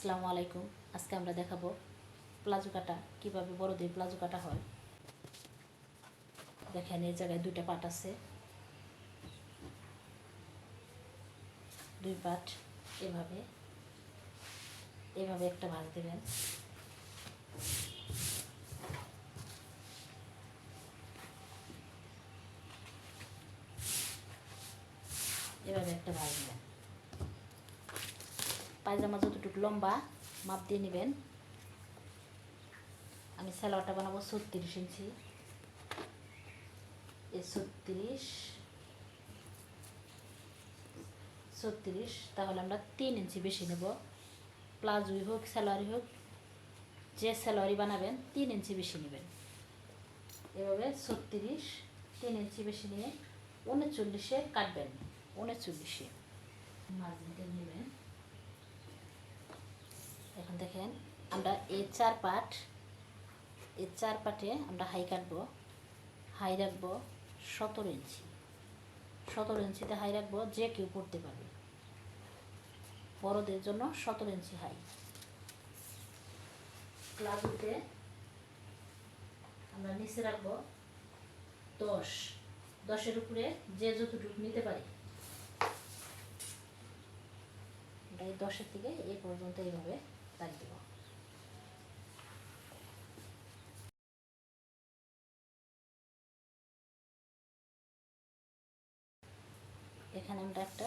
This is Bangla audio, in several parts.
আসসালামু আলাইকুম। আজকে আমরা দেখাবো প্লাজো কাটা কীভাবে বড়দের প্লাজো কাটা হয়। দেখেন এই জায়গায় দুইটা পাট আছে, দুই পাট এভাবে এভাবে একটা ভাঁজ দেবেন। এভাবে একটা ভাঁজ দেবেন। পায়জামা যতটুকু লম্বা মাপ দিয়ে নেবেন। আমি সালোয়ারটা বানাবো 36 ইঞ্চি। এই 36 তাহলে আমরা 3 ইঞ্চি বেশি নেব। প্লাজোই হোক সালোয়ারই হোক, যে সালোয়ারই বানাবেন 3 ইঞ্চি বেশি নেবেন। এভাবে 36 3 ইঞ্চি বেশি নিয়ে 39-এ কাটবেন। 39-এ মার্জিনটা নেবেন। এখন দেখেন আমরা এই চার পাটে আমরা হাই কাটবো। হাই রাখবো 17 ইঞ্চি। 17 ইঞ্চিতে হাই রাখবো, যে কেউ পড়তে পারবে। বড়দের জন্য 17 ইঞ্চি হাই। প্লাজোতে আমরা নিচে রাখবো 10। 10-এর উপরে যে যতটুকু নিতে পারি, এই 10-এর থেকে এই পর্যন্ত এইভাবে দাগ দেব। এখানে আমরা একটা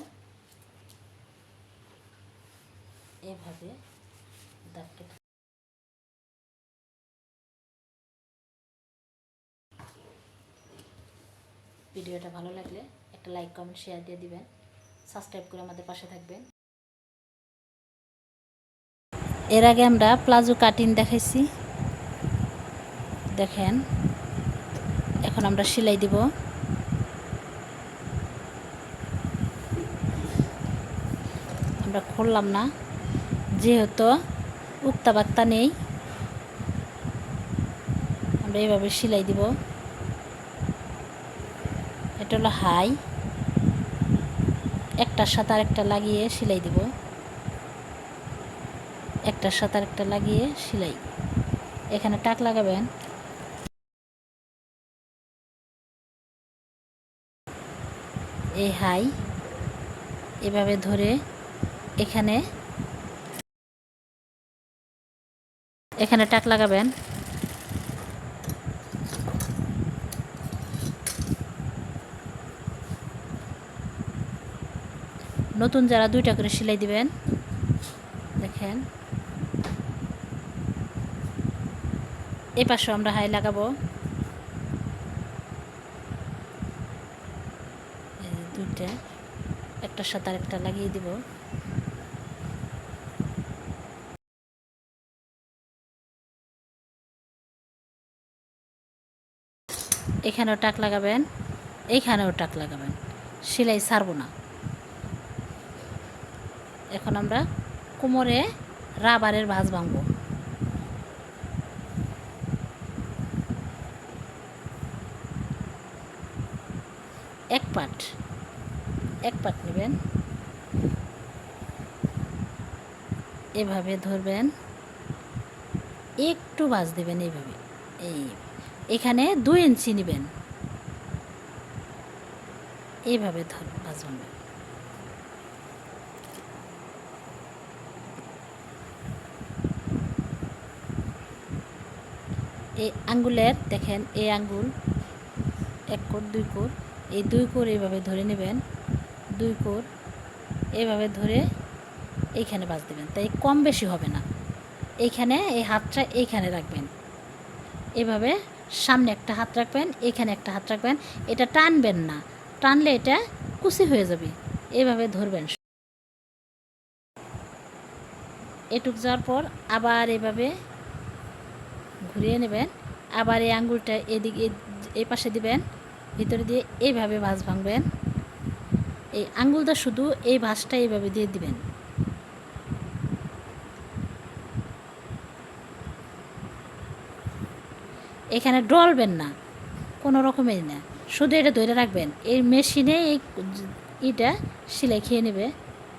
এভাবে দাগ কেটে ভিডিওটা ভালো লাগলে একটা লাইক কমেন্ট শেয়ার দিয়ে দিবেন। সাবস্ক্রাইব করে আমাদের পাশে থাকবেন। এর আগে আমরা প্লাজো কাটিং দেখাইছি, দেখেন। এখন আমরা সেলাই দিব। আমরা খুললাম না, যেহেতু উক্তা বাক্তা নেই, আমরা এইভাবে সেলাই দিব। এটা হলো হাই, একটার সাথে আরেকটা লাগিয়ে সেলাই দিব। একটার সাথে আরেকটা লাগিয়ে সেলাই। এখানে টাক লাগাবেন। এই হাই এভাবে ধরে এখানে টাক লাগাবেন। নতুন যারা 2টা করে সেলাই দিবেন, দেখেন। এই পাশেও আমরা হাই লাগাবো। দুইটা একটার সাথে আরেকটা লাগিয়ে দিব। এখানেও টাক লাগাবেন, এইখানেও টাক লাগাবেন, সেলাই ছাড়বো না। এখন আমরা কোমরে রাবারের ভাঁজ ভাঙবো। এক পাট নেবেন, এভাবে ধরবেন, একটু ভাঁজ দেবেন এইভাবে। এখানে 2 ইঞ্চি নেবেন, এইভাবে ভাঁজ ভাঙবেন। এই আঙ্গুলের দেখেন, এই আঙ্গুল 1 কোর 2 কোর, এই 2 কোর এইভাবে ধরে নেবেন। 2 কোর এইভাবে ধরে এইখানে ভাঁজ দেবেন, তাই কম বেশি হবে না। এইখানে এই হাতটা এইখানে রাখবেন, এভাবে সামনে একটা হাত রাখবেন, এইখানে একটা হাত রাখবেন। এটা টানবেন না, টানলে এটা কুচি হয়ে যাবে। এইভাবে ধরবেন। এটুক যাওয়ার পর আবার এভাবে ঘুরিয়ে নেবেন। আবার এই আঙ্গুলটা এদিকে এই পাশে দিবেন, ভিতরে দিয়ে এইভাবে ভাঁজ ভাঙবেন। এই আঙ্গুলটা শুধু এই ভাঁজটা এইভাবে দিয়ে দিবেন। এখানে ডলবেন না, কোনো রকমের না, শুধু এটা ধরে রাখবেন। এই মেশিনে এটা সেলাই খেয়ে নেবে।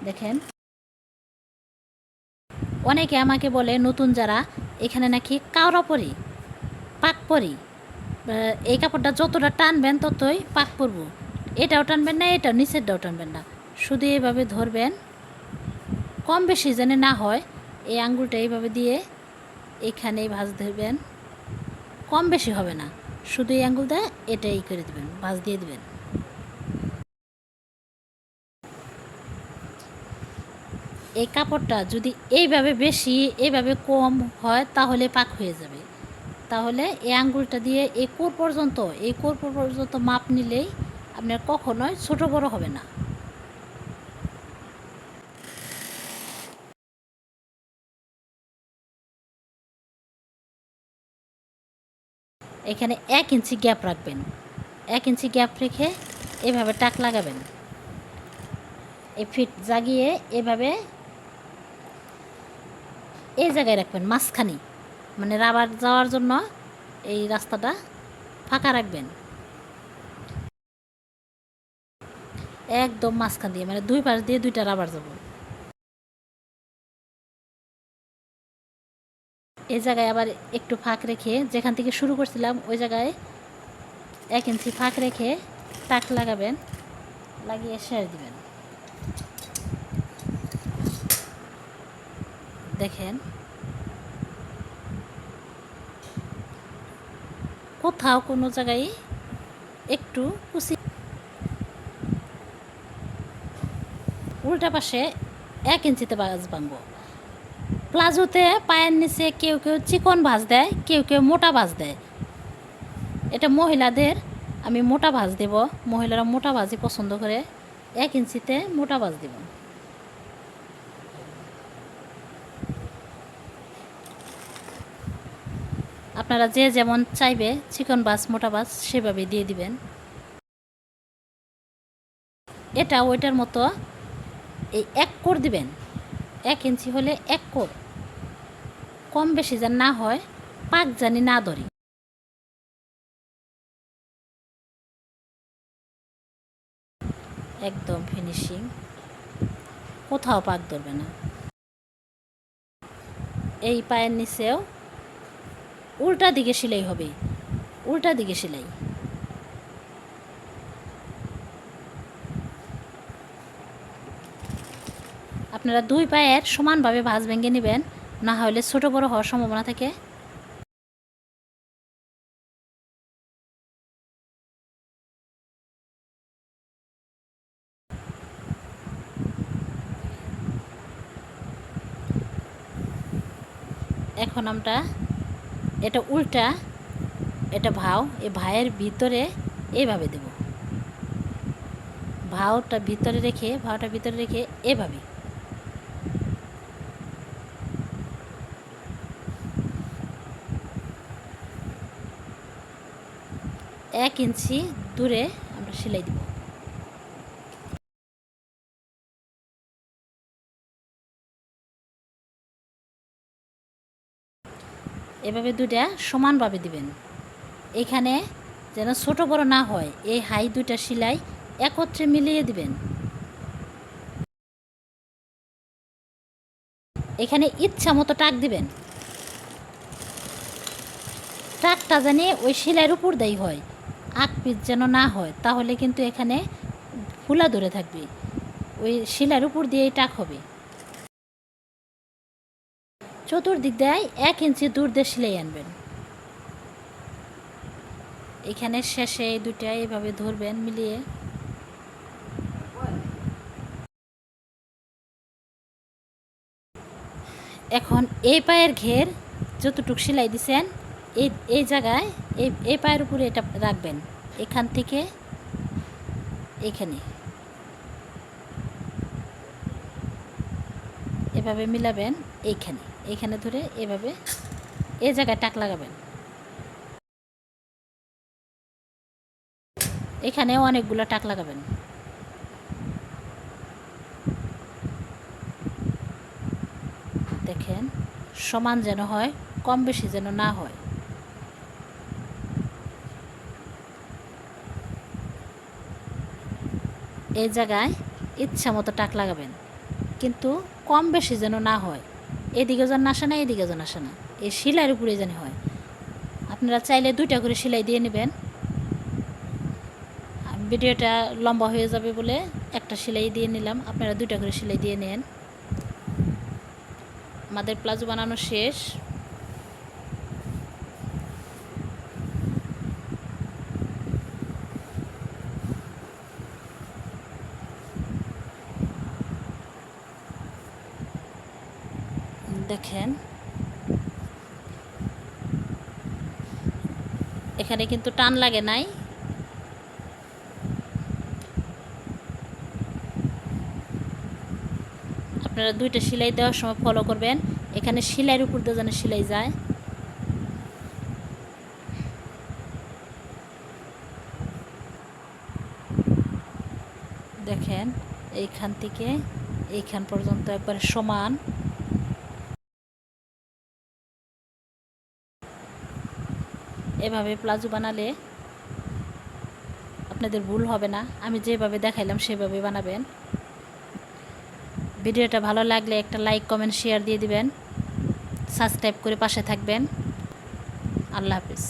দেখেন অনেকে আমাকে বলে নতুন যারা, এখানে নাকি কাওড়া পরি, পাক পরি, এই কাপড়টা যতটা টানবেন ততই পাক পরব। এটাও টানবেন না, এটাও নিচেরটাও টানবেন না, শুধু এইভাবে ধরবেন, কম বেশি যেন না হয়। এই আঙ্গুলটা এইভাবে দিয়ে এখানেই ভাঁজ ধরবেন, কম বেশি হবে না, শুধু এই আঙ্গুলটা এটাই করে দেবেন, ভাঁজ দিয়ে দেবেন। এই কাপড়টা যদি এইভাবে বেশি এইভাবে কম হয় তাহলে পাক হয়ে যাবে। তাহলে এই আঙ্গুলটা দিয়ে এই কোর পর্যন্ত মাপ নিলেই আপনার কখনোই ছোট বড় হবে না। এখানে 1 ইঞ্চি গ্যাপ রাখবেন, 1 ইঞ্চি গ্যাপ রেখে এভাবে টাক লাগাবেন। এই ফিট জাগিয়ে এভাবে এই জায়গায় রাখবেন, মাঝখানে, মানে রাবার যাওয়ার জন্য এই রাস্তাটা ফাঁকা রাখবেন, একদম মাঝখান দিয়ে, মানে দুই পাশ দিয়ে 2টা রাবার যাব। এই জায়গায় আবার একটু ফাঁক রেখে, যেখান থেকে শুরু করছিলাম ওই জায়গায় 1 ইঞ্চি ফাঁক রেখে টাক লাগাবেন, লাগিয়ে শেষ দিবেন। দেখেন কোথাও কোনো জায়গায় একটু কুচি। উল্টা পাশে 1 ইঞ্চিতে ভাঁজ ভাঙবো। প্লাজোতে পায়ের নিচে কেউ কেউ চিকন ভাঁজ দেয়, কেউ কেউ মোটা ভাঁজ দেয়। এটা মহিলাদের, আমি মোটা ভাঁজ দেব, মহিলারা মোটা ভাঁজই পছন্দ করে। 1 ইঞ্চিতে মোটা ভাঁজ দেব। আপনারা যে যেমন চাইবে চিকন ভাঁজ মোটা ভাঁজ সেভাবে দিয়ে দিবেন। এটা ওইটার মতো এই 1 কোর দিবেন, 1 ইঞ্চি হলে 1 কোর, কম বেশি যেন না হয়, পাক জানি না ধরি। একদম ফিনিশিং, কোথাও পাক ধরবে না। এই পায়ের নিচেও উল্টা দিকে সেলাই হবে, উল্টা দিকে সেলাই। আপনারা 2 পায়ের সমানভাবে ভাঁজ ভেঙে নেবেন, না হলে ছোট বড় হওয়ার সম্ভাবনা থাকে। এখন আমরা এটা উল্টা, এটা ভাও, এই ভাইয়ের ভিতরে এইভাবে দেব, ভাওটা ভিতরে রেখে এভাবে। এক ইঞ্চি দূরে আমরা সেলাই দেব। এভাবে 2টা সমানভাবে দিবেন, এখানে যেন ছোট বড় না হয়। এই হাই 2টা সেলাই একত্রে মিলিয়ে দিবেন। এখানে ইচ্ছা মতো টাক দিবেন, টাকটা জানি ওই সেলাইয়ের উপর দেই হয়, আক পিচ যেন না হয়, তাহলে কিন্তু এখানে ফুলা ধরে থাকবে। ওই সেলাইয়ের উপর দিয়েই টাক হবে। চতুর্দিক দিয়ে 1 ইঞ্চি দূর দিয়ে সেলাই আনবেন। এখানে শেষে এই 2টা এইভাবে ধরবেন মিলিয়ে। এখন এই পায়ের ঘের যতটুকু সেলাই দিছেন এই জায়গায় এই পায়ের উপরে এটা রাখবেন, এখান থেকে এখানে এভাবে মিলাবেন। এইখানে ধরে এভাবে এই জায়গায় টাক লাগাবেন। এখানে অনেকগুলো টাক লাগাবেন। দেখেন সমান যেন হয়, কম বেশি যেন না হয়। এই জায়গায় ইচ্ছা মতো টাক লাগাবেন, কিন্তু কম বেশি যেন না হয়। এদিকে যেন আসে না, এদিকে যেন আসে না, এই সেলাইয়ের উপরে যেন হয়। আপনারা চাইলে 2টা করে সেলাই দিয়ে নেবেন। ভিডিওটা লম্বা হয়ে যাবে বলে একটা সেলাই দিয়ে নিলাম, আপনারা 2টা করে সেলাই দিয়ে নেন। আমাদের প্লাজো বানানো শেষ। দেখেন এখানে কিন্তু টান লাগে নাই। আপনারা 2টা সেলাই দেওয়ার সময় ফলো করবেন, এখানে সেলাইয়ের উপর দিয়ে যেন সেলাই যায়। দেখেন এইখান থেকে এইখান পর্যন্ত একবারে সমান। এভাবে প্লাজো বানালে আপনাদের ভুল হবে না। আমি যেভাবে দেখাইলাম সেভাবে বানাবেন। ভিডিওটা ভালো লাগলে একটা লাইক, কমেন্ট, শেয়ার দিয়ে দিবেন। সাবস্ক্রাইব করে পাশে থাকবেন। আল্লাহ হাফিজ।